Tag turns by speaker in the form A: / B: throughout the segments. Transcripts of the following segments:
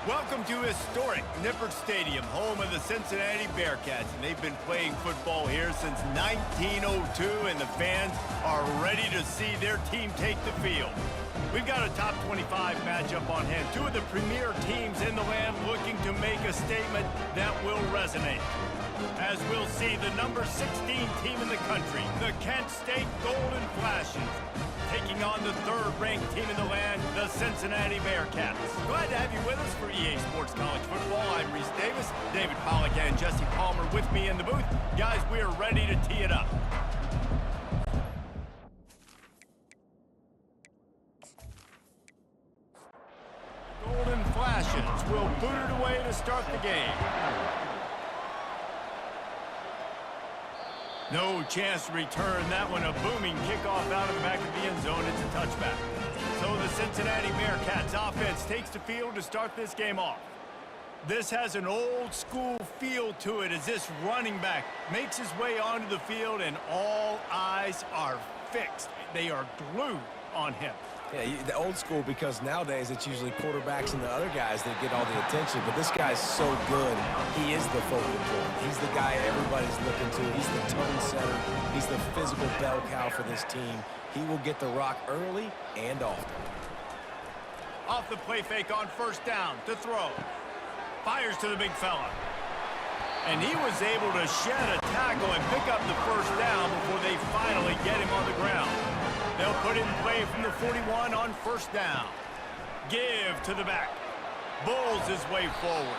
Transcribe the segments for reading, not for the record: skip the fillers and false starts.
A: Welcome to historic Nippert Stadium, home of the Cincinnati Bearcats, and they've been playing football here since 1902, and the fans are ready to see their team take the field. We've got a top 25 matchup on hand, two of the premier teams in the land looking to make a statement that will resonate. As we'll see, the number 16 team in the country, the Kent State Golden Flashes, taking on the third-ranked team in the land, the Cincinnati Bearcats. Glad to have you with us for EA Sports College Football. I'm Reese Davis, David Pollack and Jesse Palmer with me in the booth. Guys, we are ready to tee it up. Golden Flashes will boot it away to start the game. No chance to return that one. A booming kickoff out of the back of the end zone. It's a touchback. So the Cincinnati Bearcats offense takes the field to start this game off. This has an old school feel to it as this running back makes his way onto the field and all eyes are fixed. They are glued on him.
B: Yeah, the old school, because nowadays it's usually quarterbacks and the other guys that get all the attention. But this guy's so good. He is the focal point. He's the guy everybody's looking to. He's the tone setter. He's the physical bell cow for this team. He will get the rock early and often.
A: Off the play fake on first down to throw. Fires to the big fella. And he was able to shed a tackle and pick up the first down before they finally get him on the ground. They'll put it in play from the 41 on first down. Give to the back. Bulls his way forward.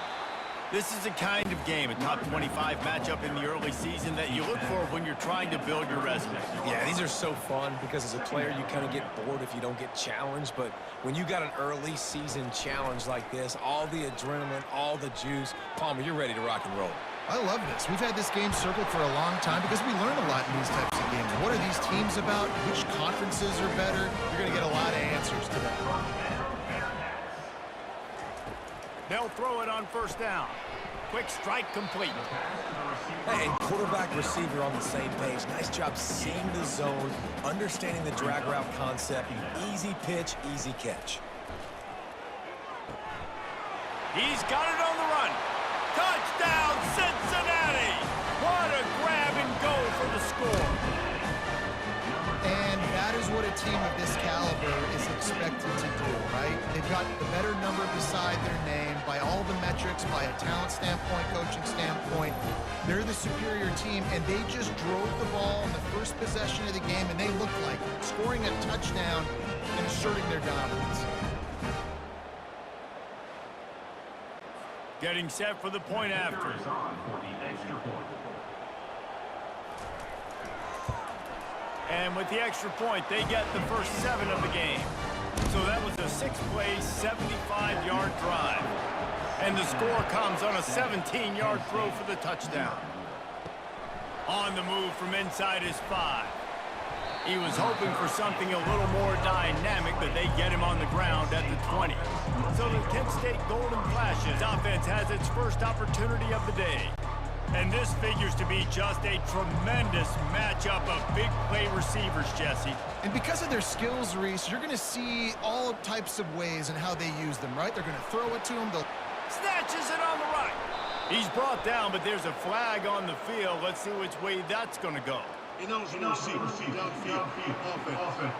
A: This is the kind of game, a top 25 matchup in the early season, that you look for when you're trying to build your resume.
B: Yeah, these are so fun because as a player you kind of get bored if you don't get challenged. But when you got an early season challenge like this, all the adrenaline, all the juice, Palmer, you're ready to rock and roll.
C: I love this. We've had this game circled for a long time because we learn a lot in these types of games. What are these teams about? Which conferences are better? You're going to get a lot of answers today.
A: They'll throw it on first down. Quick strike complete.
B: Hey, and quarterback receiver on the same page. Nice job seeing the zone, understanding the drag route concept. Easy pitch, easy catch.
A: He's got it on the run. Touchdown, Cincinnati! What a grab and go for the score.
C: And that is what a team of this caliber is expected to do, right? They've got the better number beside their name by all the metrics, by a talent standpoint, coaching standpoint. They're the superior team, and they just drove the ball in the first possession of the game, and they looked like scoring a touchdown and asserting their dominance.
A: Getting set for the point after. And with the extra point, they get the first 7 of the game. So that was a 6-play, 75-yard drive. And the score comes on a 17-yard throw for the touchdown. On the move from inside his 5. He was hoping for something a little more dynamic, but they get him on the ground at the 20. So the Kent State Golden Flashes offense has its first opportunity of the day. And this figures to be just a tremendous matchup of big play receivers, Jesse.
C: And because of their skills, Reese, you're going to see all types of ways in how they use them, right? They're going to throw it to him. They'll
A: snatches it on the right. He's brought down, but there's a flag on the field. Let's see which way that's going to go.
D: Ineligible receiver, downfield, offense.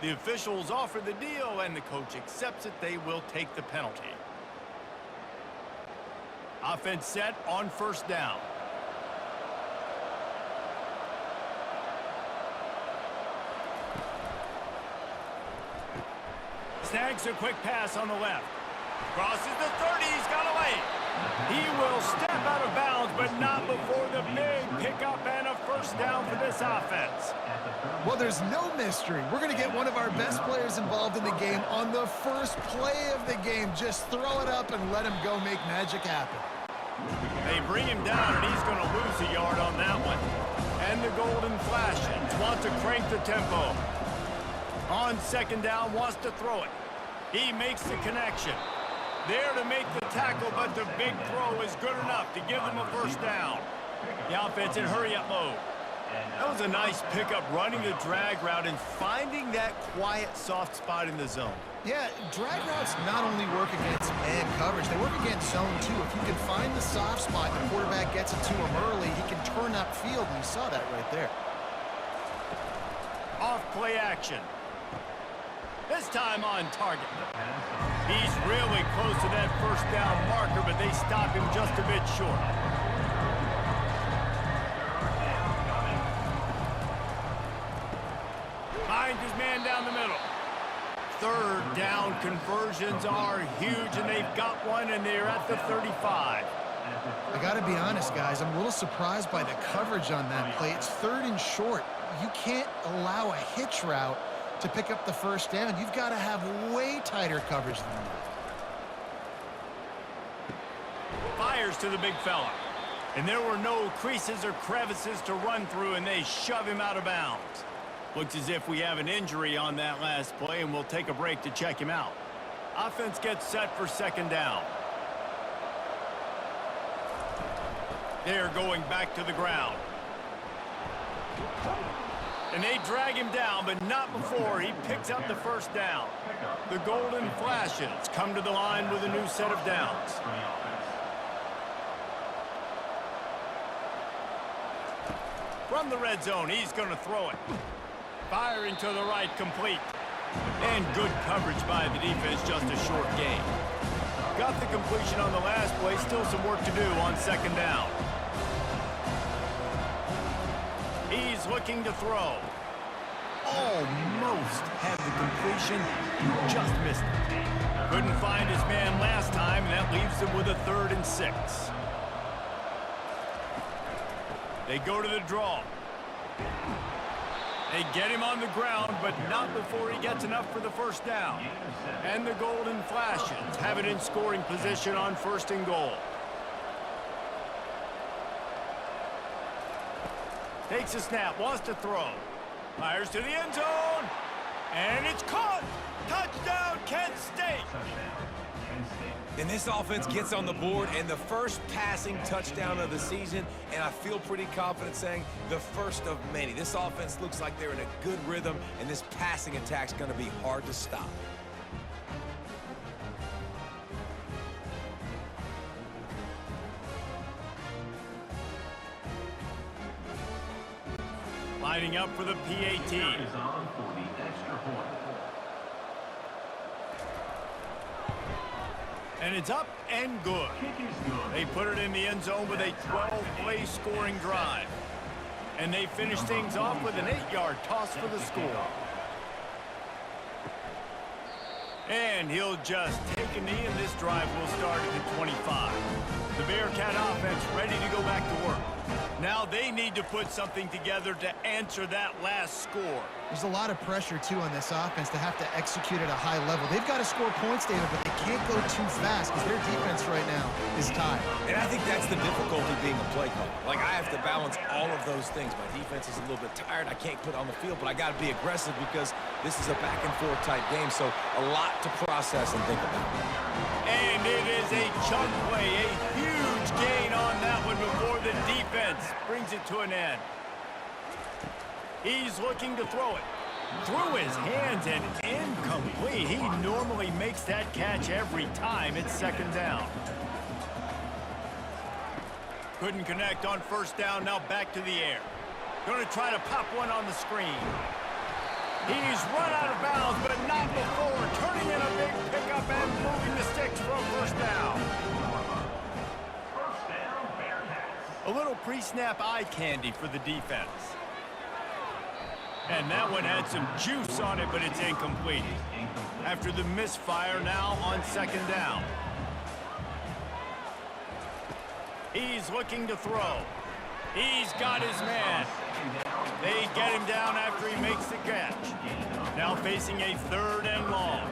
A: The officials offer the deal, and the coach accepts it. They will take the penalty. Offense set on first down. Snags a quick pass on the left. Crosses the 30, he's got away. He will step out of bounds, but not before the big pickup and a first down for this offense.
C: Well, there's no mystery. We're going to get one of our best players involved in the game on the first play of the game. Just throw it up and let him go make magic happen.
A: They bring him down, and he's going to lose a yard on that one. And the Golden Flashes want to crank the tempo. On second down, wants to throw it. He makes the connection. There to make the tackle, but the big throw is good enough to give them a first down. The offense in hurry-up mode. That was a nice pickup, running the drag route and finding that quiet, soft spot in the zone.
C: Yeah, drag routes not only work against man coverage, they work against zone too. If you can find the soft spot, the quarterback gets it to him early, he can turn upfield, and you saw that right there.
A: Off play action. This time on target. He's really close to that first down marker, but they stop him just a bit short. Finds his man down the middle. Third down conversions are huge, and they've got one, and they're at the 35.
C: I got to be honest, guys. I'm a little surprised by the coverage on that play. It's third and short. You can't allow a hitch route to pick up the first down. You've got to have way tighter coverage than that.
A: Fires to the big fella. And there were no creases or crevices to run through, and they shove him out of bounds. Looks as if we have an injury on that last play, and we'll take a break to check him out. Offense gets set for second down. They're going back to the ground. And they drag him down, but not before he picks up the first down. The Golden Flashes come to the line with a new set of downs. From the red zone, he's going to throw it. Firing to the right, complete. And good coverage by the defense, just a short gain. Got the completion on the last play, still some work to do on second down. He's looking to throw. Almost had the completion, just missed it. Couldn't find his man last time, and that leaves him with a 3rd and 6. They go to the draw. They get him on the ground, but not before he gets enough for the first down. And the Golden Flashes have it in scoring position on 1st and goal. Takes a snap, wants to throw. Fires to the end zone. And it's caught. Touchdown, Kent State.
B: And this offense gets on the board, and the first passing touchdown of the season, and I feel pretty confident saying the first of many. This offense looks like they're in a good rhythm, and this passing attack's going to be hard to stop.
A: Lining up for the PAT. And it's up and good. They put it in the end zone with a 12-play scoring drive. And they finish things off with an 8-yard toss for the score. And he'll just take a knee, and this drive will start at the 25. The Bearcat offense ready to go back to work. Now they need to put something together to answer that last score.
C: There's a lot of pressure, too, on this offense to have to execute at a high level. They've got to score points, David, but they can't go too fast because their defense right now is tied.
B: And I think that's the difficulty being a play caller. Like, I have to balance all of those things. My defense is a little bit tired. I can't put it on the field, but I got to be aggressive because this is a back-and-forth type game, so a lot to process and think about.
A: And it is a chunk play, a huge gain on that one before the defense brings it to an end. He's looking to throw it. Through his hands and incomplete. He normally makes that catch every time. It's second down. Couldn't connect on first down. Now back to the air. Going to try to pop one on the screen. He's run out of bounds, but not before. Turning in a big pickup and moving the sticks for a first down. A little pre-snap eye candy for the defense. And that one had some juice on it, but it's incomplete. After the misfire, now on second down. He's looking to throw. He's got his man. They get him down after he makes the catch. Now facing a 3rd and long.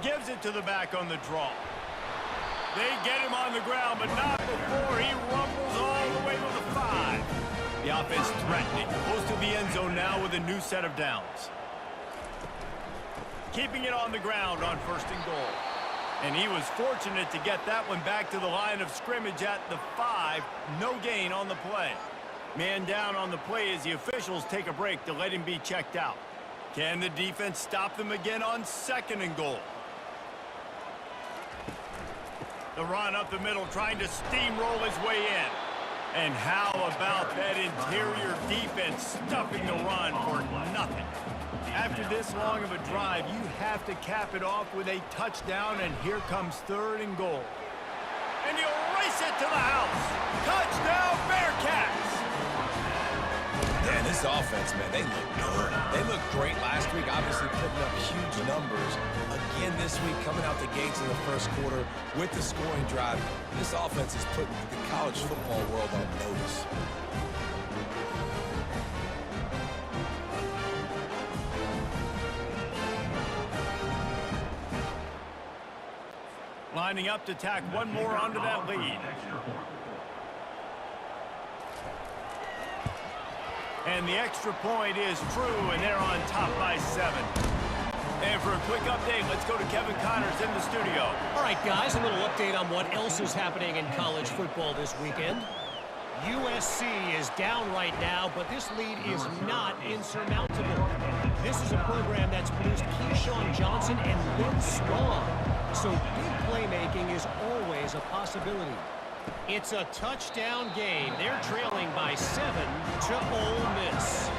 A: Gives it to the back on the draw. They get him on the ground, but not before he rumbles all the way to the 5. The offense threatening, close to the end zone now with a new set of downs. Keeping it on the ground on 1st and goal. And he was fortunate to get that one back to the line of scrimmage at the 5. No gain on the play. Man down on the play as the officials take a break to let him be checked out. Can the defense stop them again on 2nd and goal? The run up the middle, trying to steamroll his way in. And how about that interior defense stuffing the run for nothing? After this long of a drive, you have to cap it off with a touchdown, and here comes 3rd and goal. And he'll race it to the house. Touchdown, Bearcats!
B: Man, this offense, man, they look good. They looked great last week, obviously putting up huge numbers. Again this week, coming out the gates in the first quarter with the scoring drive. This offense is putting the college football world on notice.
A: Lining up to tack one more onto that lead. And the extra point is true, and they're on top by 7. And for a quick update, let's go to Kevin Connors in the studio.
E: All right, guys, a little update on what else is happening in college football this weekend. USC is down right now, but this lead is not insurmountable. This is a program that's produced Keyshawn Johnson and Lynn Swan. So big playmaking is always a possibility. It's a touchdown game. They're trailing by 7 to Ole Miss.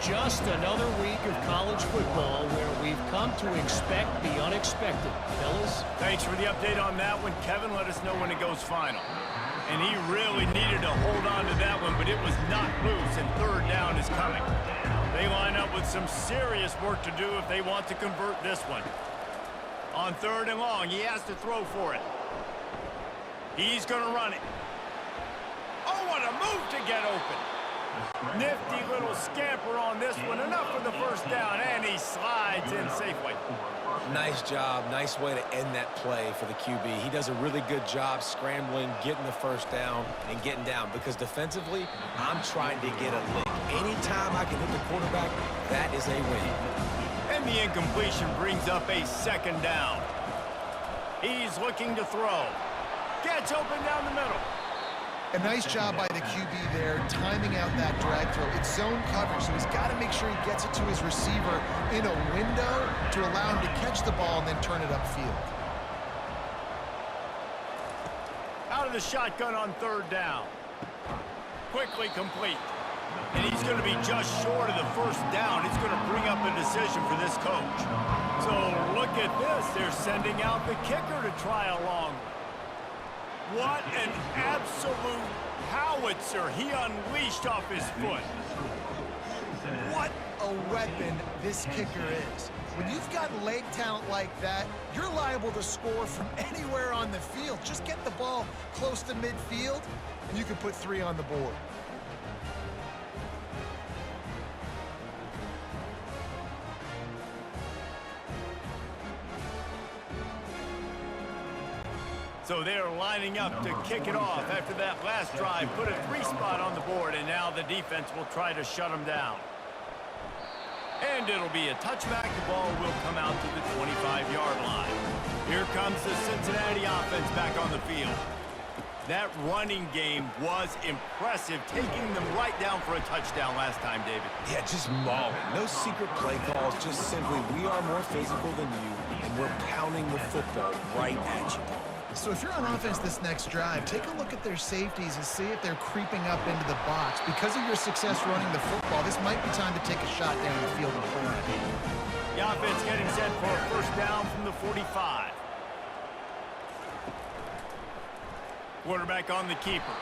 E: Just another week of college football where we've come to expect the unexpected. Fellas?
A: Thanks for the update on that one, Kevin. Let us know when it goes final. And he really needed to hold on to that one, but it was not loose, and 3rd down is coming. They line up with some serious work to do if they want to convert this one. On 3rd and long, he has to throw for it. He's going to run it. Oh, what a move to get open. Nifty little scamper on this one. Enough for the 1st down, and he slides in safely.
B: Nice job. Nice way to end that play for the QB. He does a really good job scrambling, getting the 1st down, and getting down. Because defensively, I'm trying to get a lick. Anytime I can hit the quarterback, that is a win.
A: And the incompletion brings up a 2nd down. He's looking to throw. Gets open down the middle.
C: A nice job by the QB there, timing out that drag throw. It's zone coverage, so he's got to make sure he gets it to his receiver in a window to allow him to catch the ball and then turn it upfield.
A: Out of the shotgun on 3rd down. Quickly complete. And he's going to be just short of the 1st down. It's going to bring up a decision for this coach. So look at this. They're sending out the kicker to try a long one. What an absolute howitzer he unleashed off his foot.
C: What a weapon this kicker is. When you've got leg talent like that, you're liable to score from anywhere on the field. Just get the ball close to midfield, and you can put 3 on the board.
A: So they're lining up to kick it off after that last drive. Put a 3 spot on the board, and now the defense will try to shut them down. And it'll be a touchback. The ball will come out to the 25-yard line. Here comes the Cincinnati offense back on the field. That running game was impressive, taking them right down for a touchdown last time, David.
B: Yeah, just mauling. No secret play calls, just simply we are more physical than you, and we're pounding the football right at you.
C: So if you're on offense this next drive, take a look at their safeties and see if they're creeping up into the box. Because of your success running the football, this might be time to take a shot down the field and play on it.
A: The offense getting set for a 1st down from the 45. Quarterback on the keeper.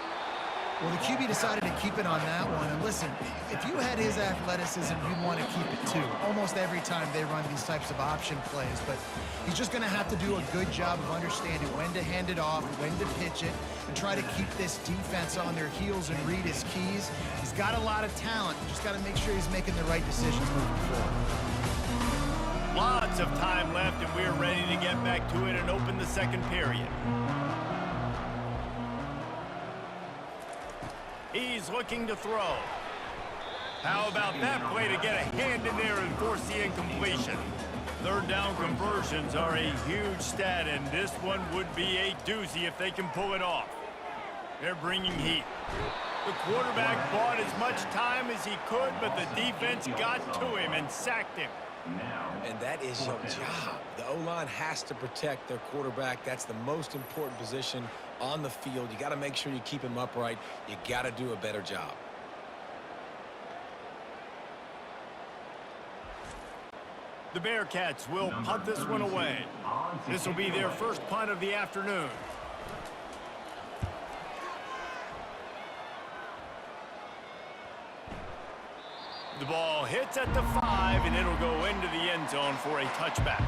C: Well, the QB decided to keep it on that one. And listen, if you had his athleticism, you'd want to keep it too. Almost every time they run these types of option plays. But he's just going to have to do a good job of understanding when to hand it off, when to pitch it, and try to keep this defense on their heels and read his keys. He's got a lot of talent. Just got to make sure he's making the right decisions moving forward.
A: Lots of time left, and we're ready to get back to it and open the 2nd period. He's looking to throw. How about that play to get a hand in there and force the incompletion? Third down conversions are a huge stat, and this one would be a doozy if they can pull it off. They're bringing heat. The quarterback bought as much time as he could, but the defense got to him and sacked him.
B: And that is your job. The O-line has to protect their quarterback. That's the most important position on the field. You got to make sure you keep him upright. You got to do a better job.
A: The Bearcats will punt this one away. This will be their first punt of the afternoon. The ball hits at the 5, and it'll go into the end zone for a touchback.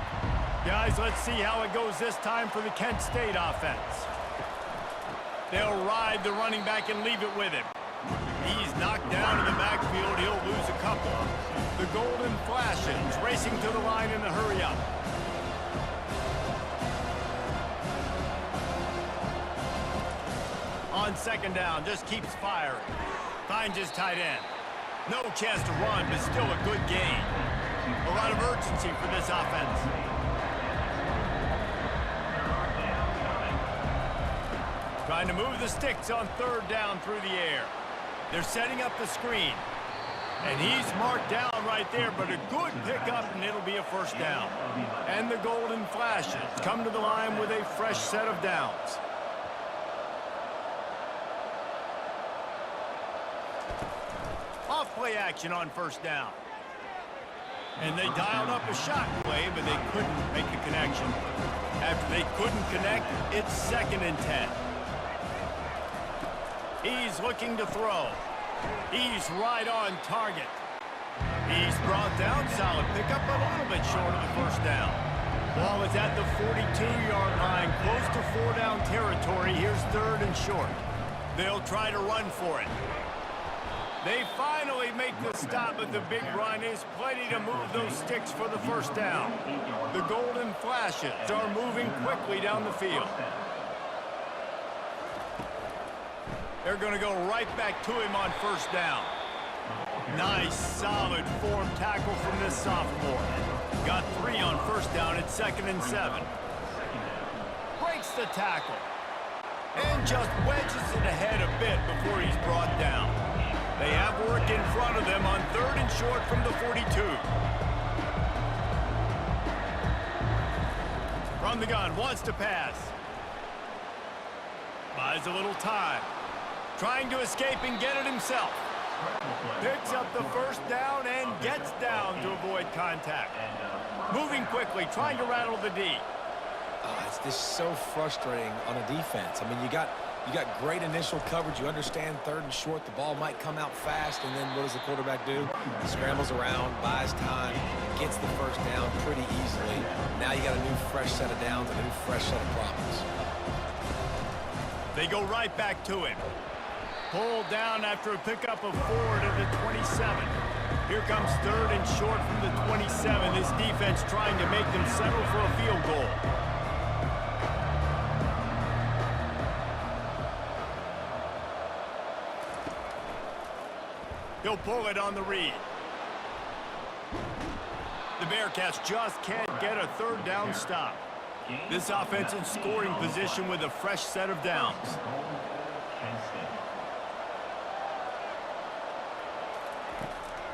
A: Guys, let's see how it goes this time for the Kent State offense. They'll ride the running back and leave it with him. He's knocked down in the backfield. He'll lose a couple. The Golden Flashes racing to the line in the hurry-up. On second down, just keeps firing. Finds his tight end. No chance to run, but still a good gain. A lot of urgency for this offense. Trying to move the sticks on third down through the air. They're setting up the screen. And he's marked down right there, but a good pickup, and it'll be a first down. And the Golden Flashes come to the line with a fresh set of downs. Off-play action on first down. And they dialed up a shot play, but they couldn't make the connection. After they couldn't connect, it's 2nd and 10. He's looking to throw. He's right on target. He's brought down. Solid pickup, but a little bit short of the first down. Ball is at the 42-yard line, close to 4-down territory. Here's 3rd and short. They'll try to run for it. They finally make the stop, but the big run is plenty to move those sticks for the first down. The Golden Flashes are moving quickly down the field. They're going to go right back to him on first down. Nice, solid form tackle from this sophomore. Got 3 on first down at 2nd and 7. Breaks the tackle. And just wedges it ahead a bit before he's brought down. They have work in front of them on 3rd and short from the 42. From the gun, wants to pass. Buys a little time. Trying to escape and get it himself. Picks up the first down and gets down to avoid contact. Moving quickly, trying to rattle the D.
B: It's just so frustrating on a defense. I mean, you got great initial coverage. You understand 3rd and short. The ball might come out fast, and then what does the quarterback do? He scrambles around, buys time, gets the first down pretty easily. Now you got a new fresh set of downs, a new fresh set of problems.
A: They go right back to him. Pulled down after a pickup of 4 to the 27. Here comes 3rd and short from the 27. This defense trying to make them settle for a field goal. He'll pull it on the read. The Bearcats just can't get a 3rd down stop. This offense in scoring position with a fresh set of downs.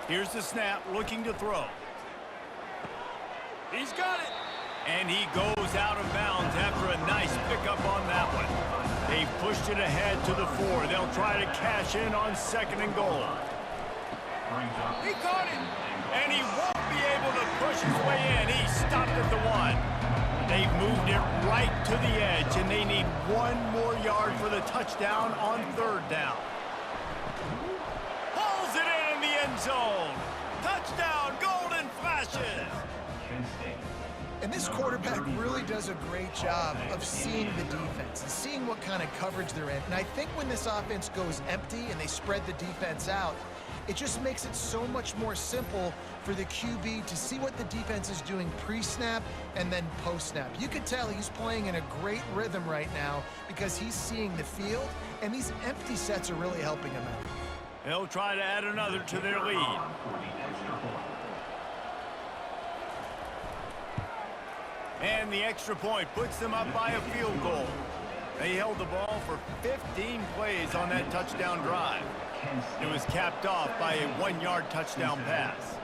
A: Here's the snap, looking to throw. He's got it. And he goes out of bounds after a nice pickup on that one. They've pushed it ahead to the 4. They'll try to cash in on 2nd and goal. He caught it. And he won't be able to push his way in. He stopped at the 1. They've moved it right to the edge, and they need 1 more yard for the touchdown on 3rd down. Pulls it in the end zone. Touchdown, Golden Flashes.
C: And this quarterback really does a great job of seeing the defense and seeing what kind of coverage they're in. And I think when this offense goes empty and they spread the defense out, it just makes it so much more simple for the QB to see what the defense is doing pre-snap and then post-snap. You could tell he's playing in a great rhythm right now because he's seeing the field, and these empty sets are really helping him out.
A: They'll try to add another to their lead. And the extra point puts them up by a field goal. They held the ball for 15 plays on that touchdown drive. It was capped off by a 1-yard touchdown pass.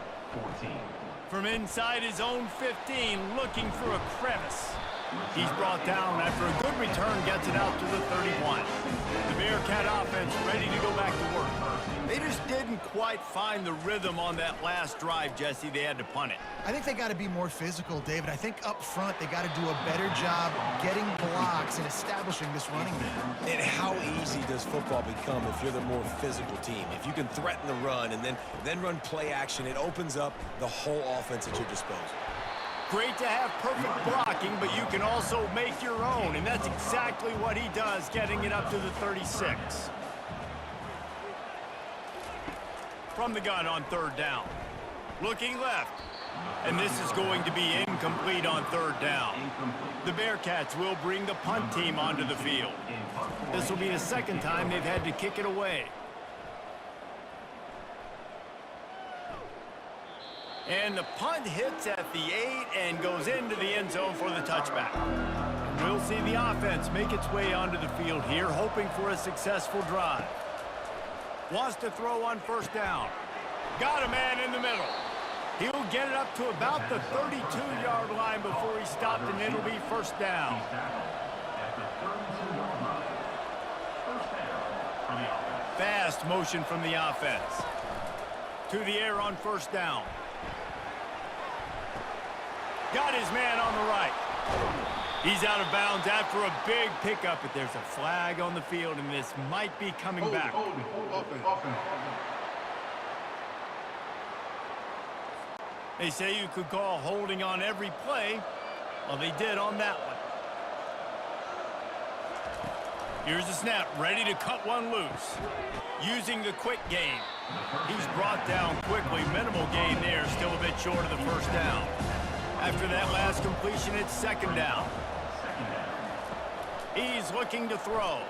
A: From inside his own 15, looking for a crevice. He's brought down after a good return gets it out to the 31. The Bearcat offense ready to go back to work. They just didn't quite find the rhythm on that last drive, Jesse. They had to punt it.
C: I think they got to be more physical, David. I think up front they got to do a better job getting blocks and establishing this running game.
B: And how easy does football become if you're the more physical team? If you can threaten the run and then run play action, it opens up the whole offense at your disposal.
A: Great to have perfect blocking, but you can also make your own, and that's exactly what he does, getting it up to the 36. From the gun on third down. Looking left. And this is going to be incomplete on third down. The Bearcats will bring the punt team onto the field. This will be the second time they've had to kick it away. And the punt hits at the 8 and goes into the end zone for the touchback. We'll see the offense make its way onto the field here, hoping for a successful drive. Wants to throw on first down. Got a man in the middle. He'll get it up to about the 32-yard line before he stopped, and it'll be first down. Fast motion from the offense. To the air on first down. Got his man on the right. He's out of bounds after a big pickup, but there's a flag on the field, and this might be coming back. They say you could call holding on every play. Well, they did on that one. Here's the snap, ready to cut one loose. Using the quick game. He's brought down quickly. Minimal gain there, still a bit short of the first down. After that last completion, it's second down. He's looking to throw.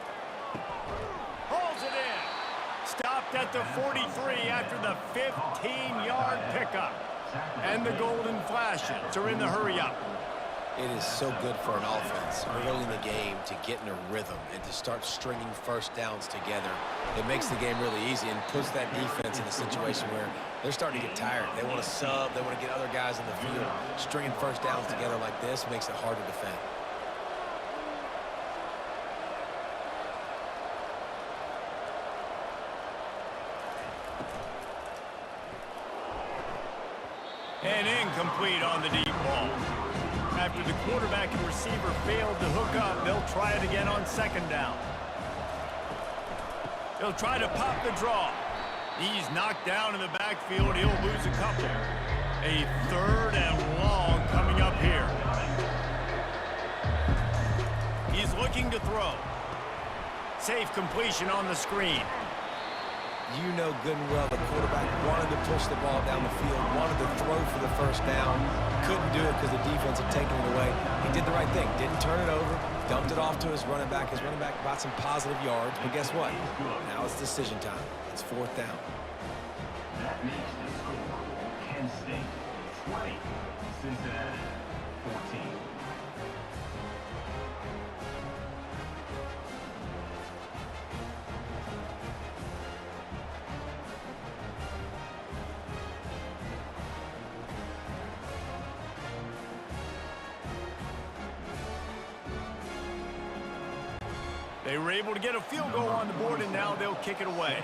A: Pulls it in. Stopped at the 43 after the 15-yard pickup. And the golden flashes are in the hurry-up.
B: It is so good for an offense early in the game to get in a rhythm and to start stringing first downs together. It makes the game really easy and puts that defense in a situation where they're starting to get tired. They want to sub. They want to get other guys in the field. Stringing first downs together like this makes it hard to defend.
A: And incomplete on the deep ball. After the quarterback and receiver failed to hook up, they'll try it again on second down. They'll try to pop the draw. He's knocked down in the backfield. He'll lose a couple. A third and long coming up here. He's looking to throw. Safe completion on the screen.
B: You know good and well the quarterback wanted to push the ball down the field, wanted to throw for the first down, couldn't do it because the defense had taken it away. He did the right thing, didn't turn it over, dumped it off to his running back. His running back brought some positive yards, but guess what? Now it's decision time. It's fourth down.
F: That makes the score Kent State 20, Cincinnati 14.
A: They were able to get a field goal on the board, and now they'll kick it away.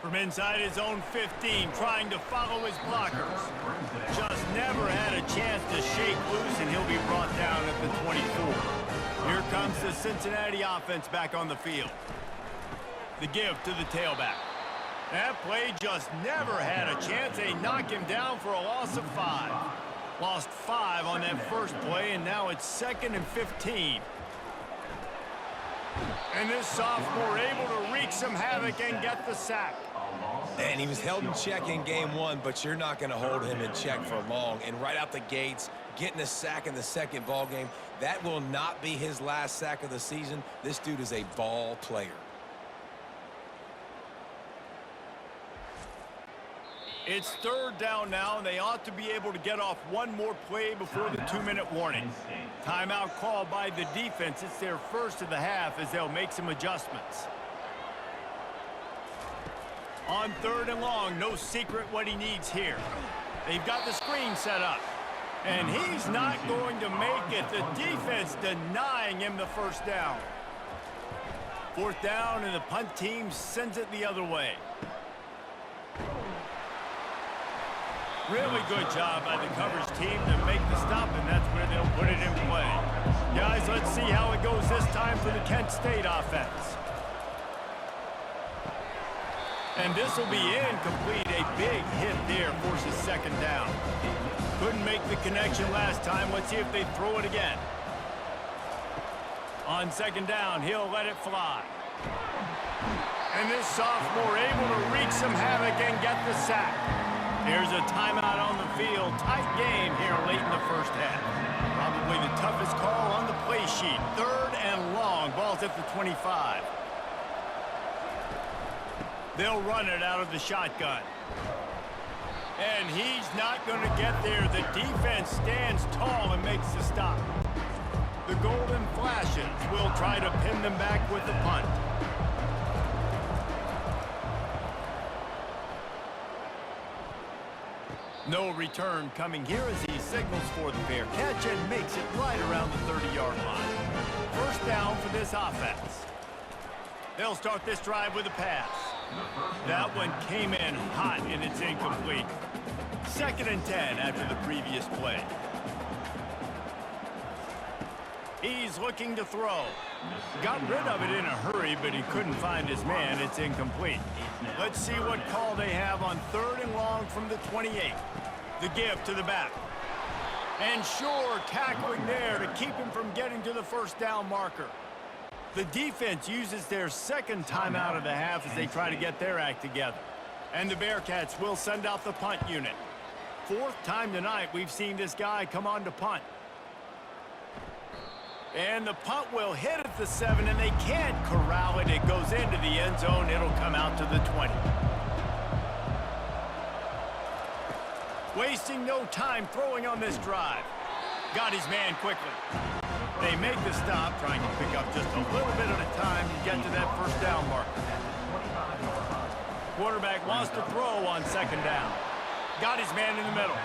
A: From inside his own 15, trying to follow his blockers. Just never had a chance to shake loose, and he'll be brought down at the 24. Here comes the Cincinnati offense back on the field. The give to the tailback. That play just never had a chance. They knock him down for a loss of 5. Lost 5 on that first play, and now it's 2nd and 15. And this sophomore able to wreak some havoc and get the sack.
B: And he was held in check in game 1, but you're not going to hold him in check for long. And right out the gates, getting a sack in the second ball game, That will not be his last sack of the season. This dude is a ball player.
A: It's third down now, and they ought to be able to get off one more play before the 2-minute warning. Timeout called by the defense. It's their first of the half as they'll make some adjustments. On third and long, no secret what he needs here. They've got the screen set up, and he's not going to make it. The defense denying him the first down. Fourth down, and the punt team sends it the other way. Really good job by the coverage team to make the stop, and that's where they'll put it in play. Guys, let's see how it goes this time for the Kent State offense. And this will be incomplete. A big hit there forces second down. Couldn't make the connection last time. Let's see if they throw it again. On second down, he'll let it fly. And this sophomore able to wreak some havoc and get the sack. Here's a timeout on the field. Tight game here late in the first half. Probably the toughest call on the play sheet. Third and long. Ball's at the 25. They'll run it out of the shotgun. And he's not going to get there. The defense stands tall and makes the stop. The Golden Flashes will try to pin them back with the punt. No return coming here as he signals for the fair catch and makes it right around the 30-yard line. First down for this offense. They'll start this drive with a pass. That one came in hot and it's incomplete. Second and 10 after the previous play. He's looking to throw. Got rid of it in a hurry, but he couldn't find his man. It's incomplete. Let's see what call they have on third and long from the 28. The give to the back. And sure, tackling there to keep him from getting to the first down marker. The defense uses their second timeout of the half as they try to get their act together. And the Bearcats will send out the punt unit. Fourth time tonight we've seen this guy come on to punt. And the punt will hit at the 7, and they can't corral it. It goes into the end zone. It'll come out to the 20. Wasting no time throwing on this drive. Got his man quickly. They make the stop, trying to pick up just a little bit at a time to get to that first down marker. Quarterback wants to throw on second down. Got his man in the middle.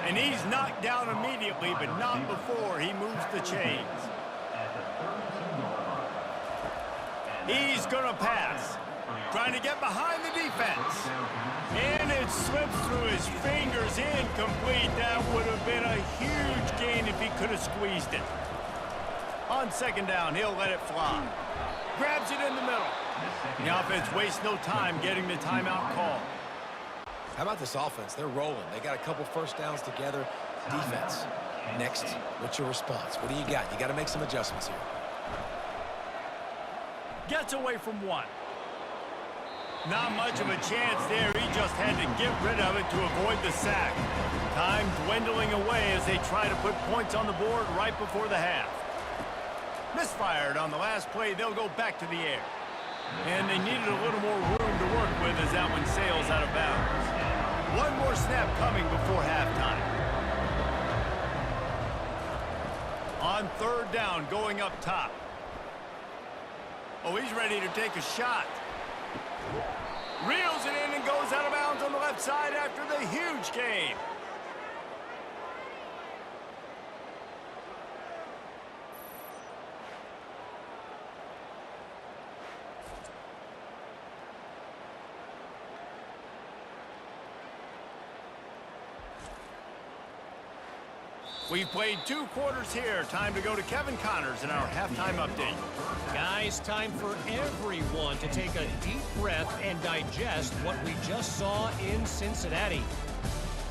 A: And he's knocked down immediately, but not before he moves the chains. He's going to pass. Trying to get behind the defense. And it slips through his fingers. Incomplete. That would have been a huge gain if he could have squeezed it. On second down, he'll let it fly. Grabs it in the middle. The offense wastes no time getting the timeout call.
B: How about this offense? They're rolling. They got a couple first downs together. Defense. Next, what's your response? What do you got? You got to make some adjustments here.
A: Gets away from one. Not much of a chance there. He just had to get rid of it to avoid the sack. Time dwindling away as they try to put points on the board right before the half. Misfired on the last play. They'll go back to the air. And they needed a little more room to work with as that one sails out of bounds. One more snap coming before halftime. On third down, going up top. Oh, he's ready to take a shot. Reels it in and goes out of bounds on the left side after the huge gain. We've played 2 quarters here. Time to go to Kevin Connors in our halftime update.
E: Guys, time for everyone to take a deep breath and digest what we just saw in Cincinnati.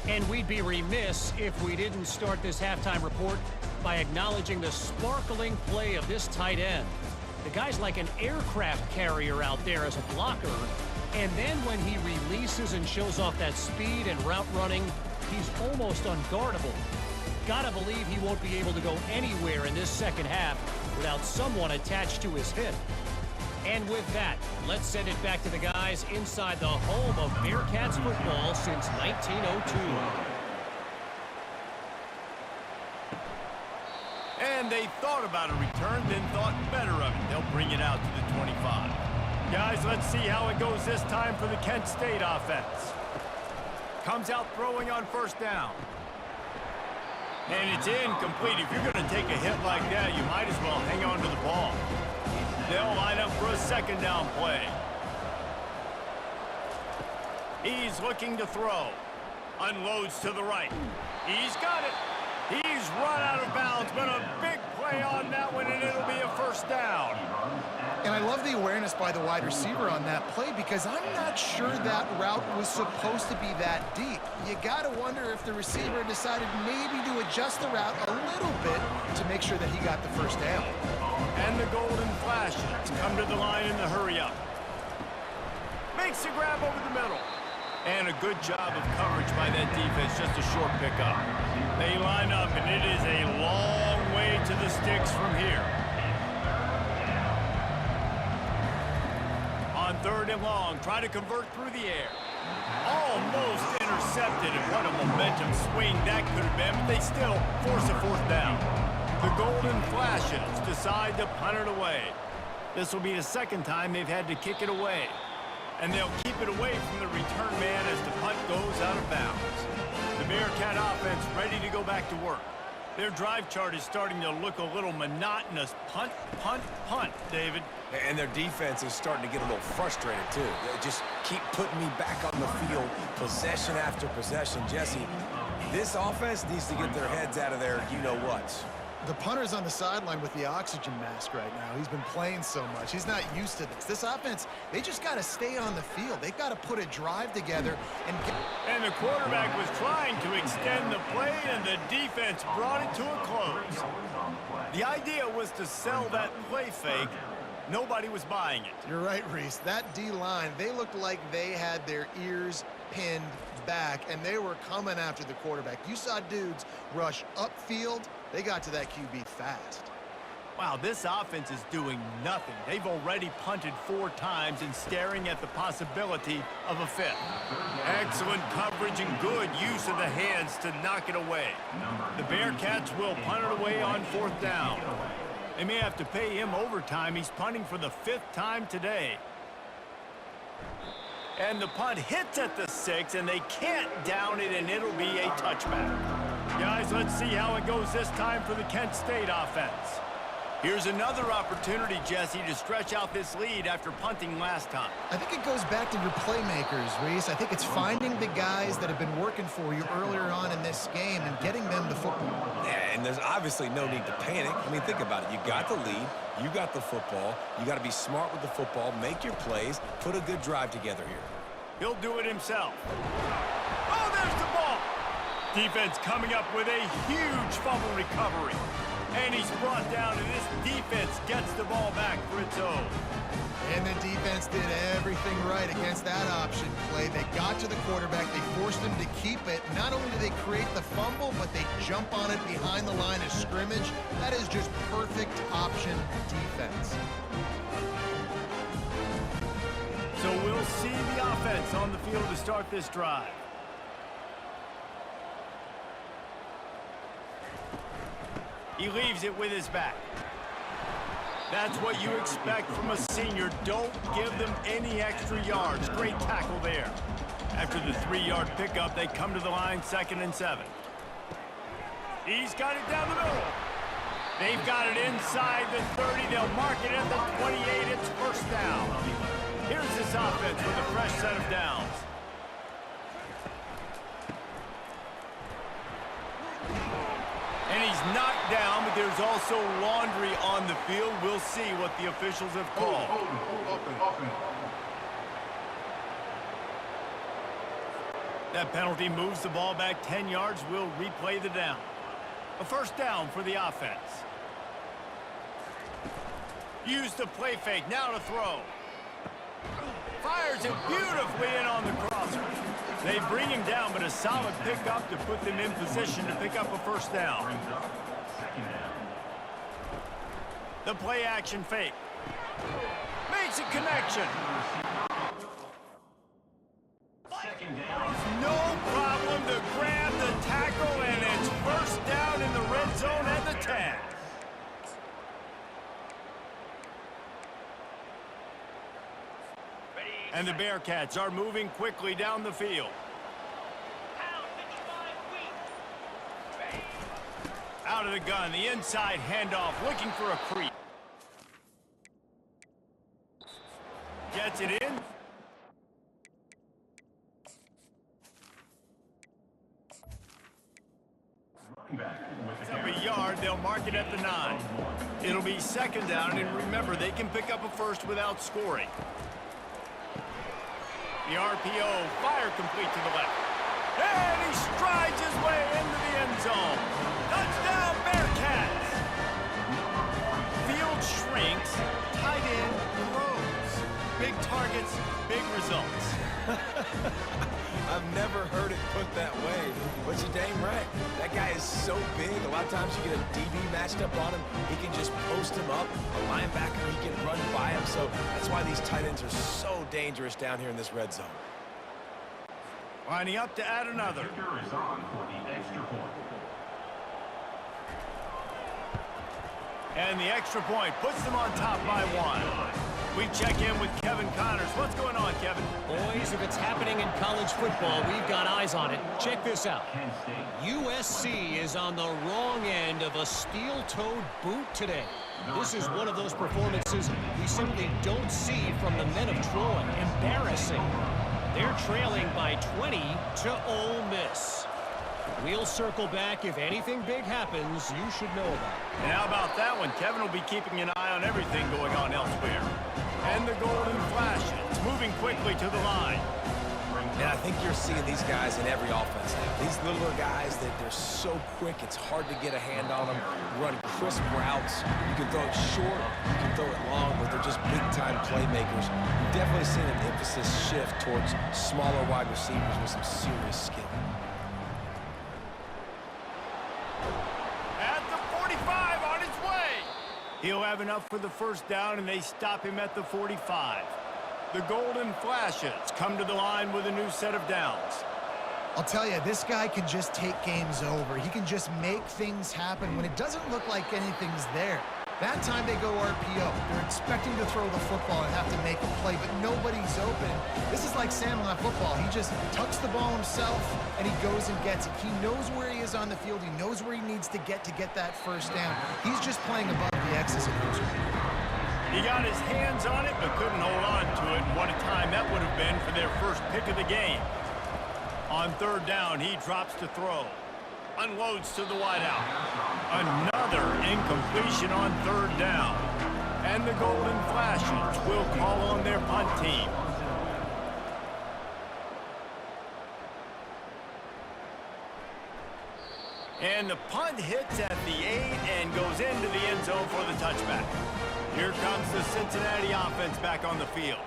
E: And we'd be remiss if we didn't start this halftime report by acknowledging the sparkling play of this tight end. The guy's like an aircraft carrier out there as a blocker. And then when he releases and shows off that speed and route running, he's almost unguardable. Gotta believe he won't be able to go anywhere in this second half without someone attached to his hip. And with that, let's send it back to the guys inside the home of Bearcats football since 1902.
A: And they thought about a return, then thought better of it. They'll bring it out to the 25. Guys, let's see how it goes this time for the Kent State offense. Comes out throwing on first down. And it's incomplete. If you're going to take a hit like that, you might as well hang on to the ball. They'll line up for a second down play. He's looking to throw. Unloads to the right. He's got it. He's run out of bounds, but a big play on that one, and it'll be a first down.
C: And I love the awareness by the wide receiver on that play because I'm not sure that route was supposed to be that deep. You got to wonder if the receiver decided maybe to adjust the route a little bit to make sure that he got the first down.
A: And the golden flashes come to the line in the hurry-up. Makes a grab over the middle. And a good job of coverage by that defense, just a short pickup. They line up, and it is a long way to the sticks from here. On third and long, try to convert through the air. Almost intercepted, and what a momentum swing that could have been, but they still force a fourth down. The Golden Flashes decide to punt it away. This will be the second time they've had to kick it away. And they'll keep it away from the return man as the punt goes out of bounds. The Bearcat offense ready to go back to work. Their drive chart is starting to look a little monotonous. Punt, punt, punt, David.
B: And their defense is starting to get a little frustrated, too. They just keep putting me back on the field, possession after possession. Jesse, this offense needs to get their heads out of their you-know-whats.
C: The punter's on the sideline with the oxygen mask right now. He's been playing so much. He's not used to this. This offense, they just got to stay on the field. They've got to put a drive together and get...
A: And the quarterback was trying to extend the play, and the defense brought it to a close. The idea was to sell that play fake. Nobody was buying it.
C: You're right, Reese. That D-line, they looked like they had their ears pinned back, and they were coming after the quarterback. You saw dudes rush upfield. They got to that QB fast.
A: Wow, this offense is doing nothing. They've already punted 4 times and staring at the possibility of a fifth. Excellent coverage and good use of the hands to knock it away. The Bearcats will punt it away on 4th down. They may have to pay him overtime. He's punting for the 5th time today. And the punt hits at the 6, and they can't down it, and it'll be a touchback. Guys, let's see how it goes this time for the Kent State offense. Here's another opportunity, Jesse, to stretch out this lead after punting last time.
C: I think it goes back to your playmakers, Reese. I think it's finding the guys that have been working for you earlier on in this game and getting them the football.
B: Yeah, and there's obviously no need to panic. I mean, think about it. You got the lead. You got the football. You got to be smart with the football, make your plays, put a good drive together here.
A: He'll do it himself. Oh, there's the ball. Defense coming up with a huge fumble recovery. And he's brought down, and this defense gets the ball back for its own.
C: And the defense did everything right against that option play. They got to the quarterback. They forced him to keep it. Not only do they create the fumble, but they jump on it behind the line of scrimmage. That is just perfect option defense.
A: So we'll see the offense on the field to start this drive. He leaves it with his back. That's what you expect from a senior. Don't give them any extra yards. Great tackle there. After the 3-yard pickup, they come to the line 2nd and 7. He's got it down the middle. They've got it inside the 30. They'll mark it at the 28. It's first down. Here's this offense with a fresh set of downs. And he's knocked down, but there's also laundry on the field. We'll see what the officials have called. That penalty moves the ball back 10 yards. We'll replay the down. A first down for the offense. Use the play fake. Now to throw. Fires it beautifully in on the crosser. They bring him down, but a solid pickup to put them in position to pick up a first down.
F: Brings up second down.
A: The play action fake. Makes a connection.
F: Second down.
A: No problem to grab the tackle, and it's first down in the red zone at the 10. And the Bearcats are moving quickly down the field. Out of the gun, the inside handoff, looking for a creep. Gets it in. It's up a yard, they'll mark it at the 9. It'll be second down, and remember, they can pick up a first without scoring. The RPO, fire complete to the left. And he strides his way into the end zone. Touchdown, Bearcats! Field shrinks, tight end grows. Big targets, big results.
B: I've never heard it put that way, but you're dang right. That guy is so big. A lot of times you get a DB matched up on him. He can just post him up. A linebacker, he can run by him. So that's why these tight ends are so dangerous down here in this red zone.
A: Lining up to add another.
F: Kicker is on for the extra point.
A: And the extra point puts them on top by 1. We check in with Kevin Connors. What's going on, Kevin?
E: Boys, if it's happening in college football, we've got eyes on it. Check this out. USC is on the wrong end of a steel-toed boot today. This is one of those performances we simply don't see from the men of Troy. Embarrassing. They're trailing by 20 to Ole Miss. We'll circle back. If anything big happens, you should know about it.
A: And how about that one? Kevin will be keeping an eye on everything going on elsewhere. And the golden flash. It's moving quickly to the line.
B: And I think you're seeing these guys in every offense now. These littler guys, they're so quick, it's hard to get a hand on them. Run crisp routes. You can throw it short, you can throw it long, but they're just big-time playmakers. You've definitely seen an emphasis shift towards smaller wide receivers with some serious skill.
A: At the 45, on his way. He'll have enough for the first down, and they stop him at the 45. The Golden Flashes come to the line with a new set of downs.
C: I'll tell you, this guy can just take games over. He can just make things happen when it doesn't look like anything's there. That time they go RPO. They're expecting to throw the football and have to make a play, but nobody's open. This is like Sandlot football. He just tucks the ball himself, and he goes and gets it. He knows where he is on the field. He knows where he needs to get that first down. He's just playing above the X's and O's.
A: He got his hands on it, but couldn't hold on to it. What a time that would have been for their first pick of the game. On third down, he drops to throw. Unloads to the wideout. Another incompletion on third down. And the Golden Flashes will call on their punt team. And the punt hits at the 8 and goes into the end zone for the touchback. Here comes the Cincinnati offense back on the field.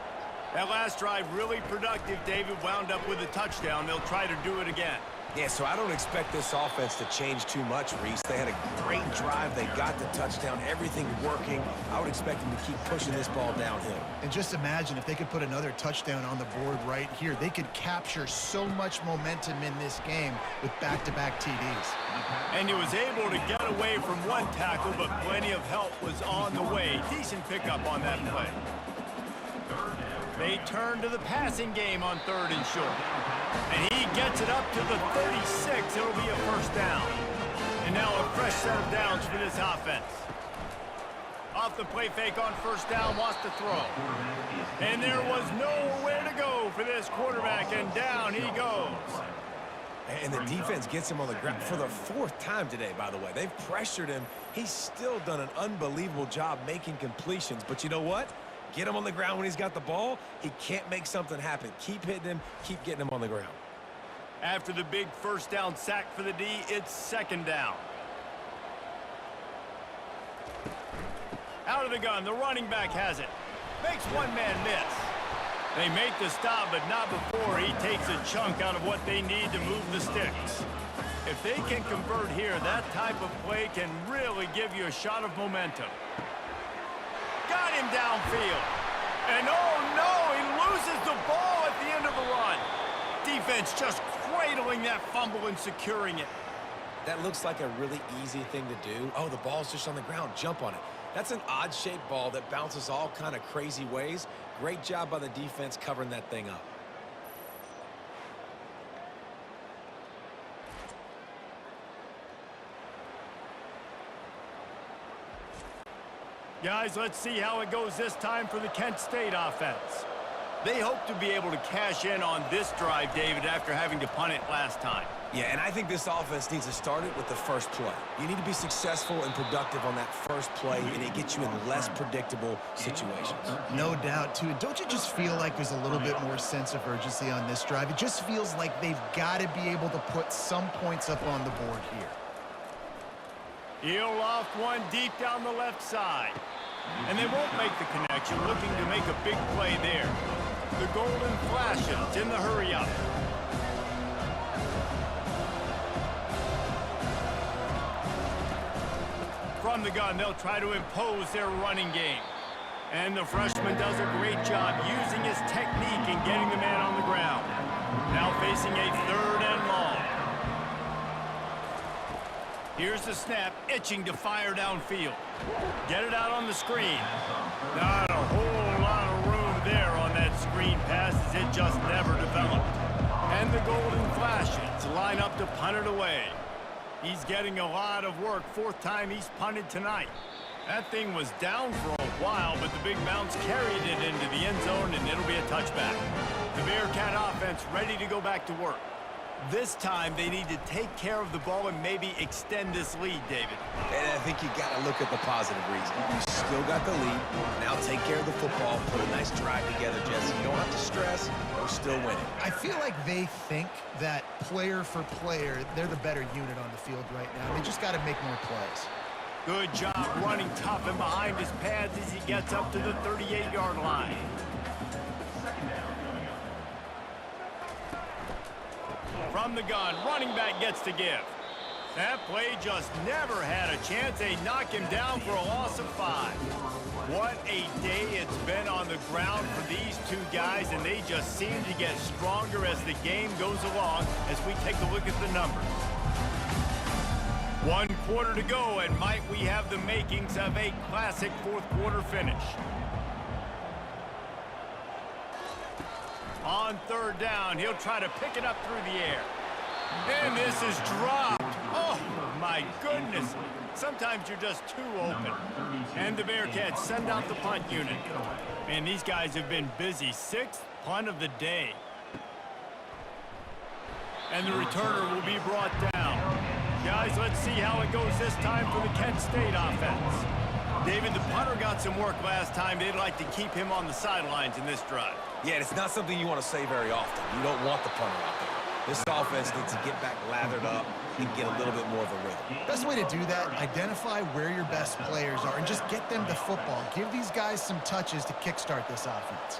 A: That last drive really productive. David wound up with a touchdown. They'll try to do it again.
B: Yeah, so I don't expect this offense to change too much, Reese. They had a great drive. They got the touchdown. Everything working. I would expect them to keep pushing this ball downhill.
C: And just imagine if they could put another touchdown on the board right here. They could capture so much momentum in this game with back-to-back TDs.
A: And he was able to get away from one tackle, but plenty of help was on the way. Decent pickup on that play. They turn to the passing game on third and short. And he gets it up to the 36. It'll be a first down. And now a fresh set of downs for this offense. Off the play fake on first down, wants to throw. And there was nowhere to go for this quarterback, and down he goes.
B: And the defense gets him on the ground for the fourth time today, by the way. They've pressured him. He's still done an unbelievable job making completions. But you know what? Get him on the ground when he's got the ball. He can't make something happen. Keep hitting him. Keep getting him on the ground.
A: After the big first down sack for the D, it's second down. Out of the gun, the running back has it. Makes one man miss. They make the stop, but not before he takes a chunk out of what they need to move the sticks. If they can convert here, that type of play can really give you a shot of momentum. Got him downfield. And oh no, he loses the ball at the end of the run. Defense just cradling that fumble and securing it.
B: That looks like a really easy thing to do. Oh, the ball's just on the ground. Jump on it. That's an odd-shaped ball that bounces all kind of crazy ways. Great job by the defense covering that thing up.
A: Guys, let's see how it goes this time for the Kent State offense. They hope to be able to cash in on this drive, David, after having to punt it last time.
B: Yeah, and I think this offense needs to start it with the first play. You need to be successful and productive on that first play, and it gets you in less predictable situations.
C: No doubt, too. Don't you just feel like there's a little bit more sense of urgency on this drive? It just feels like they've got to be able to put some points up on the board here.
A: He'll loft one deep down the left side. And they won't make the connection, looking to make a big play there. The golden flashes in the hurry-up. From the gun, they'll try to impose their running game. And the freshman does a great job using his technique and getting the man on the ground. Now facing a 3rd and long. Here's the snap, itching to fire downfield. Get it out on the screen. Not a whole lot of room there on that screen pass as it just never developed. And the golden flashes line up to punt it away. He's getting a lot of work, 4th time he's punted tonight. That thing was down for a while, but the big bounce carried it into the end zone, and it'll be a touchback. The Bearcat offense ready to go back to work. This time, they need to take care of the ball and maybe extend this lead, David.
B: And I think you got to look at the positive reason. You still got the lead. Now take care of the football. Put a nice drive together, Jesse. You don't have to stress. We're still winning.
C: I feel like they think that player for player, they're the better unit on the field right now. They just got to make more plays.
A: Good job running tough and behind his pads as he gets up to the 38-yard line. From the gun, running back gets to give. That play just never had a chance. They knock him down for a loss of 5. What a day it's been on the ground for these two guys, and they just seem to get stronger as the game goes along as we take a look at the numbers. 1 quarter to go, and might we have the makings of a classic 4th quarter finish. On 3rd down, he'll try to pick it up through the air. And this is dropped. Oh, my goodness. Sometimes you're just too open. And the Bearcats send out the punt unit. Man, these guys have been busy. 6th punt of the day. And the returner will be brought down. Guys, let's see how it goes this time for the Kent State offense. David, the punter got some work last time. They'd like to keep him on the sidelines in this drive.
B: Yeah, and it's not something you want to say very often. You don't want the punter out there. This offense needs to get back lathered up and get a little bit more of a rhythm.
C: Best way to do that, identify where your best players are and just get them the football. Give these guys some touches to kickstart this offense.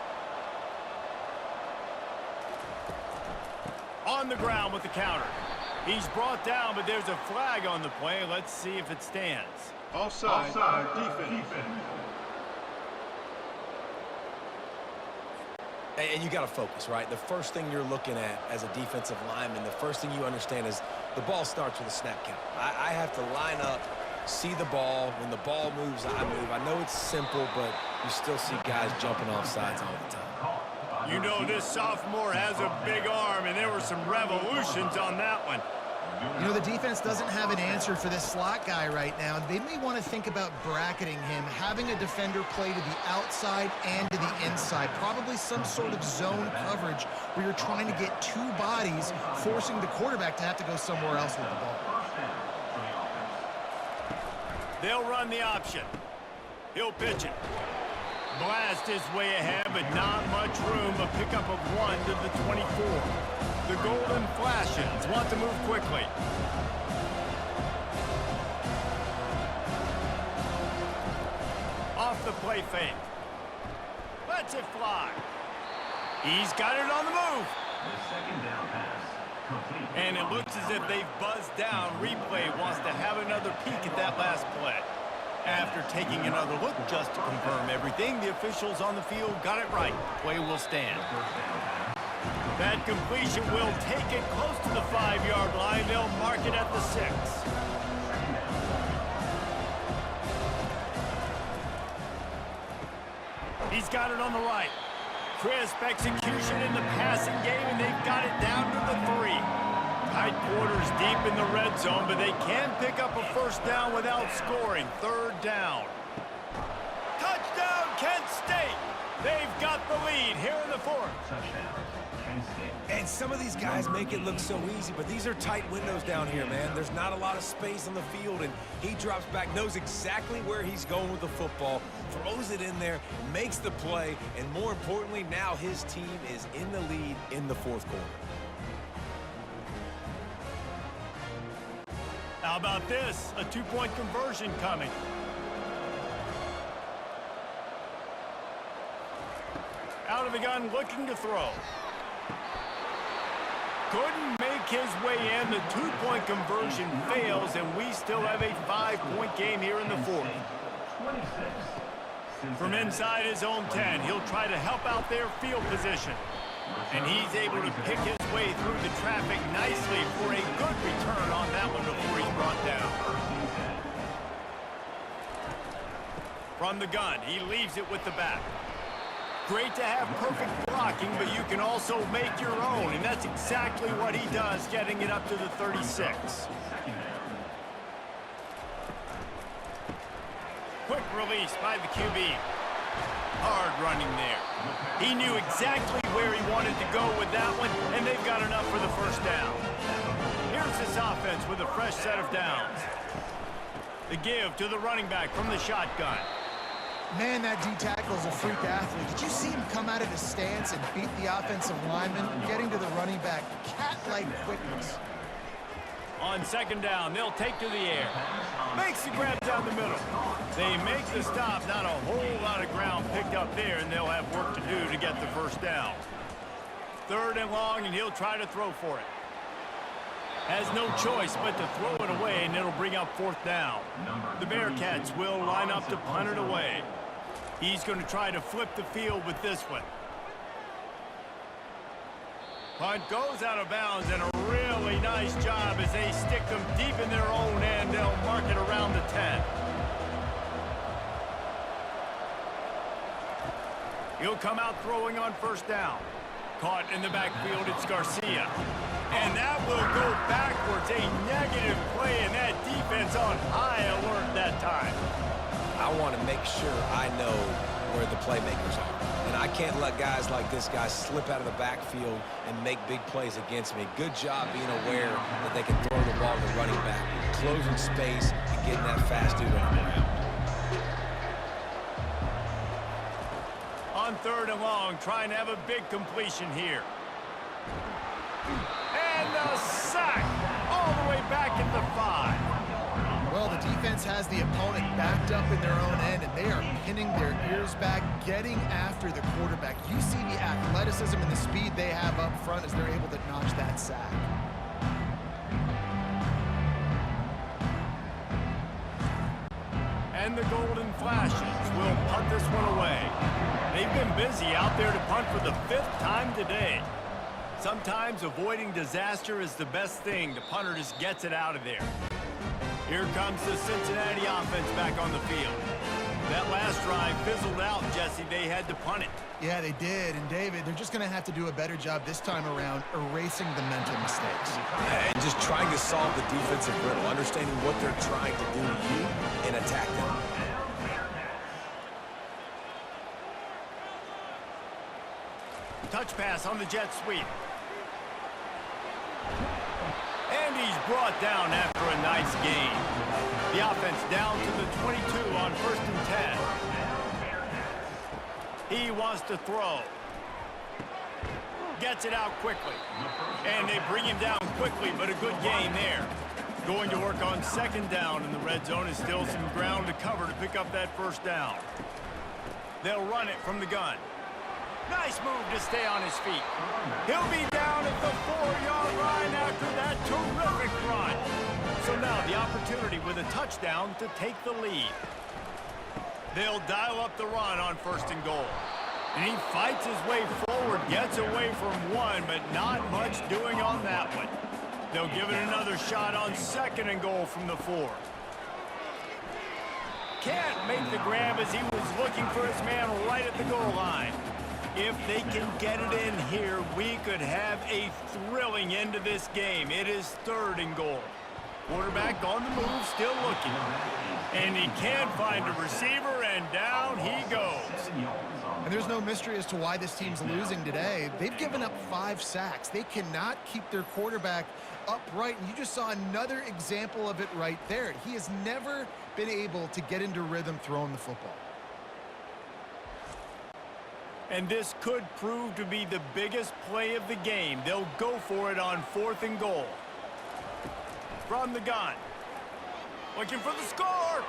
A: On the ground with the counter. He's brought down, but there's a flag on the play. Let's see if it stands.
D: Offside, defense.
B: And you got to focus, right? The first thing you're looking at as a defensive lineman, the first thing you understand is the ball starts with a snap count. I have to line up, see the ball. When the ball moves, I move. I know it's simple, but you still see guys jumping off sides all the time.
A: You know, this sophomore has a big arm, and there were some revolutions on that one.
C: You know, the defense doesn't have an answer for this slot guy right now. They may want to think about bracketing him, having a defender play to the outside and to the inside. Probably some sort of zone coverage where you're trying to get 2 bodies, forcing the quarterback to have to go somewhere else with the ball.
A: They'll run the option. He'll pitch it. Blast his way ahead, but not much room. A pickup of 1 to the 24. The golden flashes want to move quickly. Off the play fake. Lets it fly. He's got it on the move.
F: The second down pass. Complete.
A: And it looks as if they've buzzed down. Replay wants to have another peek at that last play. After taking another look just to confirm everything, the officials on the field got it right. Play will stand. That completion will take it close to the 5-yard line. They'll mark it at the 6. He's got it on the right. Crisp execution in the passing game, and they've got it down to the 3. Tight quarters deep in the red zone, but they can pick up a first down without scoring. 3rd down. Touchdown, Kent State! They've got the lead here in the 4th.
F: Touchdown. Kent State.
B: And some of these guys make it look so easy, but these are tight windows down here, man. There's not a lot of space on the field, and he drops back, knows exactly where he's going with the football, throws it in there, makes the play, and more importantly, now his team is in the lead in the 4th quarter.
A: How about this? A 2-point conversion coming. Out of the gun, looking to throw. Couldn't make his way in. The 2-point conversion fails, and we still have a 5-point game here in the 4th.
F: 26.
A: From inside his own 10, he'll try to help out their field position. And he's able to pick his way through the traffic nicely for a good return on that one before he's brought down. From the gun, he leaves it with the back. Great to have perfect blocking, but you can also make your own, and that's exactly what he does, getting it up to the 36. Quick release by the QB. Hard running there. He knew exactly where he wanted to go with that one, and they've got enough for the first down. Here's this offense with a fresh set of downs. The give to the running back from the shotgun.
C: Man, that D-tackle's a freak athlete. Did you see him come out of his stance and beat the offensive lineman, getting to the running back? Cat-like quickness.
A: On 2nd down, they'll take to the air. Makes the grab down the middle. They make the stop. Not a whole lot of ground picked up there, and they'll have work to do to get the first down. 3rd and long, and he'll try to throw for it. Has no choice but to throw it away, and it'll bring up 4th down. The Bearcats will line up to punt it away. He's going to try to flip the field with this one. Punt goes out of bounds, and a really nice job as they stick them deep in their own end. They'll mark it around the 10. He'll come out throwing on 1st down. Caught in the backfield, it's Garcia. And that will go backwards. A negative play, and that defense on high alert that time.
B: I want to make sure I know where the playmakers are. And I can't let guys like this guy slip out of the backfield and make big plays against me. Good job being aware that they can throw the ball to the running back, closing space, and getting that fast dude on the ground.
A: On 3rd and long, trying to have a big completion here. And the sack all the way back at the 5.
C: Well, the defense has the opponent backed up in their own end, and they are pinning their ears back, getting after the quarterback. You see the athleticism and the speed they have up front as they're able to notch that sack.
A: And the golden flashes will punt this one away. They've been busy out there to punt for the 5th time today. Sometimes avoiding disaster is the best thing. The punter just gets it out of there. Here comes the Cincinnati offense back on the field. That last drive fizzled out, Jesse. They had to punt it.
C: Yeah, they did. And, David, they're just going to have to do a better job this time around erasing the mental mistakes.
B: And just trying to solve the defensive riddle, understanding what they're trying to do to you and attack them.
A: Touch pass on the jet sweep. And he's brought down after a nice gain. The offense down to the 22 on 1st and 10. He wants to throw. Gets it out quickly. And they bring him down quickly, but a good gain there. Going to work on 2nd down, and the red zone is still some ground to cover to pick up that 1st down. They'll run it from the gun. Nice move to stay on his feet. He'll be down at the 4-yard line after that terrific run. So now the opportunity with a touchdown to take the lead. They'll dial up the run on 1st and goal. And he fights his way forward, gets away from one, but not much doing on that one. They'll give it another shot on 2nd and goal from the 4. Can't make the grab as he was looking for his man right at the goal line. If they can get it in here, we could have a thrilling end to this game. It is 3rd and goal. Quarterback on the move, still looking. And he can't find a receiver, and down he goes.
C: And there's no mystery as to why this team's losing today. They've given up 5 sacks. They cannot keep their quarterback upright, and you just saw another example of it right there. He has never been able to get into rhythm throwing the football.
A: And this could prove to be the biggest play of the game. They'll go for it on 4th and goal. From the gun. Looking for the score.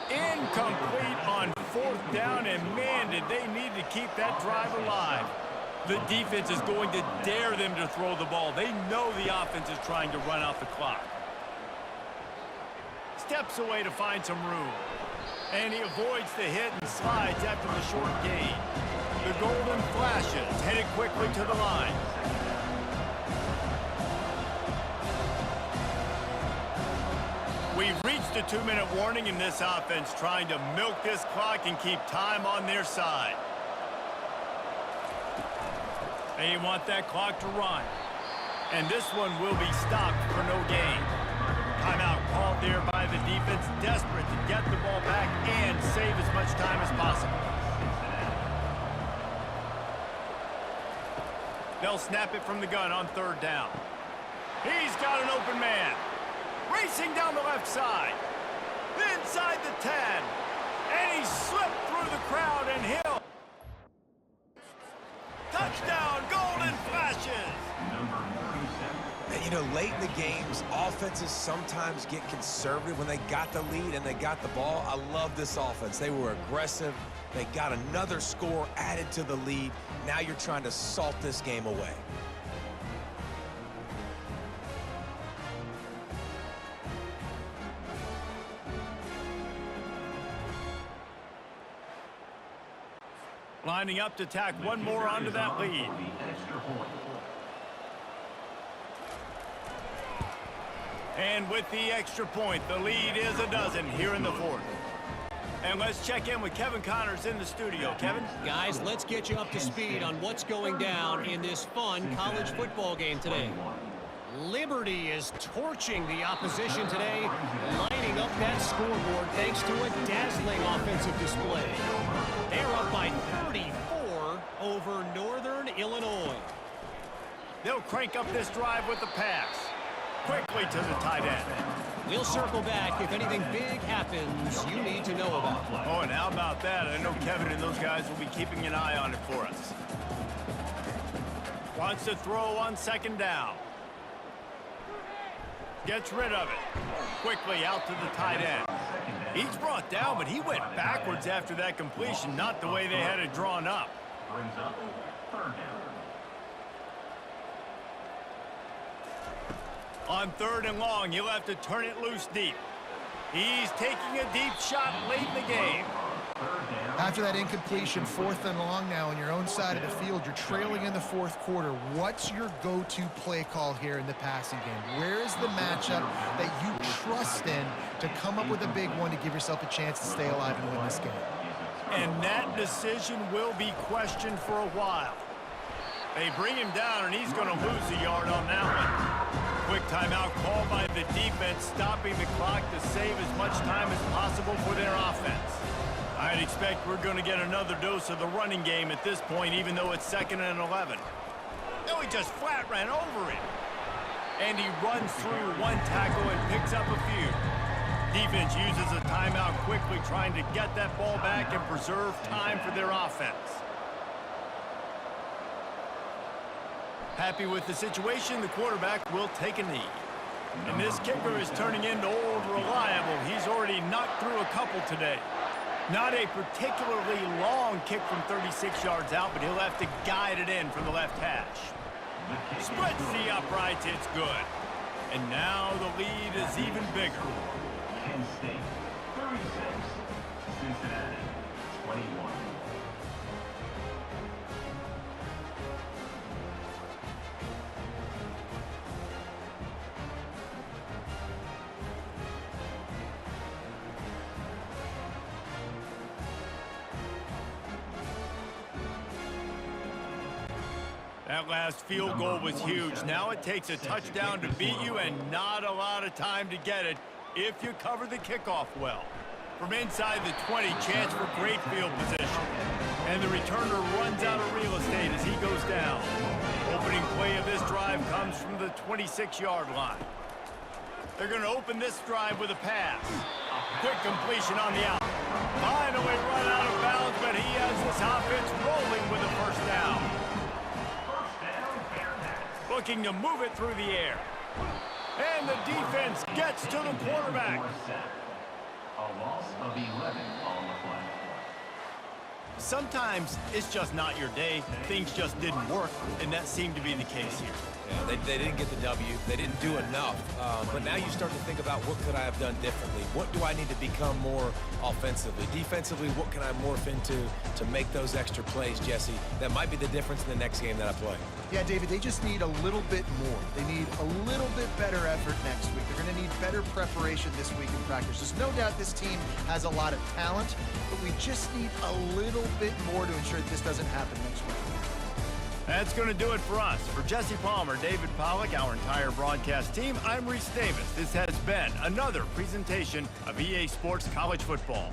A: Incomplete on 4th down, and man, did they need to keep that drive alive. The defense is going to dare them to throw the ball. They know the offense is trying to run out the clock. Steps away to find some room. And he avoids the hit and slides after the short gain. The golden flashes, headed quickly to the line. We've reached a 2-minute warning in this offense, trying to milk this clock and keep time on their side. They want that clock to run. And this one will be stopped for no gain. Timeout called there by the defense, desperate to get the ball back and save as much time as possible. They'll snap it from the gun on 3rd down. He's got an open man. Racing down the left side. Inside the 10. And he slipped through the crowd and Hill. Touchdown, golden flashes.
B: And, you know, late in the games, offenses sometimes get conservative when they got the lead and they got the ball. I love this offense. They were aggressive. They got another score added to the lead. Now you're trying to salt this game away.
A: Lining up to tack one more onto that lead. And with the extra point, the lead is a dozen here in the 4th. And let's check in with Kevin Connors in the studio. Kevin?
E: Guys, let's get you up to speed on what's going down in this fun college football game today. Liberty is torching the opposition today, lining up that scoreboard thanks to a dazzling offensive display. They're up by 34 over Northern Illinois.
A: They'll crank up this drive with the pass. Quickly to the tight end.
E: We'll circle back if anything big happens you need to know about.
A: Oh, and how about that? I know Kevin and those guys will be keeping an eye on it for us. Wants to throw on 2nd down. Gets rid of it. Quickly out to the tight end. He's brought down, but he went backwards after that completion, not the way they had it drawn up.
F: Brings up 3rd down.
A: On 3rd and long, he'll have to turn it loose deep. He's taking a deep shot late in the game.
C: After that incompletion, 4th and long now on your own side of the field, you're trailing in the 4th quarter. What's your go-to play call here in the passing game? Where is the matchup that you trust in to come up with a big one to give yourself a chance to stay alive and win this game?
A: And that decision will be questioned for a while. They bring him down, and he's going to lose a yard on that one. Quick timeout called by the defense, stopping the clock to save as much time as possible for their offense. I'd expect we're going to get another dose of the running game at this point, even though it's 2nd and 11. No, he just flat ran over him. And he runs through one tackle and picks up a few. Defense uses a timeout quickly, trying to get that ball back and preserve time for their offense. Happy with the situation, the quarterback will take a knee. And this kicker is turning into old reliable. He's already knocked through a couple today. Not a particularly long kick from 36 yards out, but he'll have to guide it in from the left hash. Splits the uprights, it's good. And now the lead is even bigger.
F: Penn State 36, Cincinnati 21.
A: That last field goal was huge. Now it takes a touchdown to beat you and not a lot of time to get it if you cover the kickoff well. From inside the 20, chance for great field position. And the returner runs out of real estate as he goes down. Opening play of this drive comes from the 26-yard line. They're going to open this drive with a pass. Quick completion on the out. Finally run out of bounds, but he has this offense rolling with a first down. Looking to move it through the air. And the defense gets to the quarterback.
F: A loss of 11 on the play.
A: Sometimes it's just not your day. Things just didn't work, and that seemed to be the case here.
B: Yeah, they didn't get the W. They didn't do enough. But now you start to think about what could I have done differently? What do I need to become more offensively? Defensively, what can I morph into to make those extra plays, Jesse? That might be the difference in the next game that I play.
C: Yeah, David, they just need a little bit more. They need a little bit better effort next week. They're going to need better preparation this week in practice. There's no doubt this team has a lot of talent, but we just need a little bit more to ensure that this doesn't happen next week.
A: That's going to do it for us. For Jesse Palmer, David Pollack, our entire broadcast team, I'm Reese Davis. This has been another presentation of EA Sports College Football.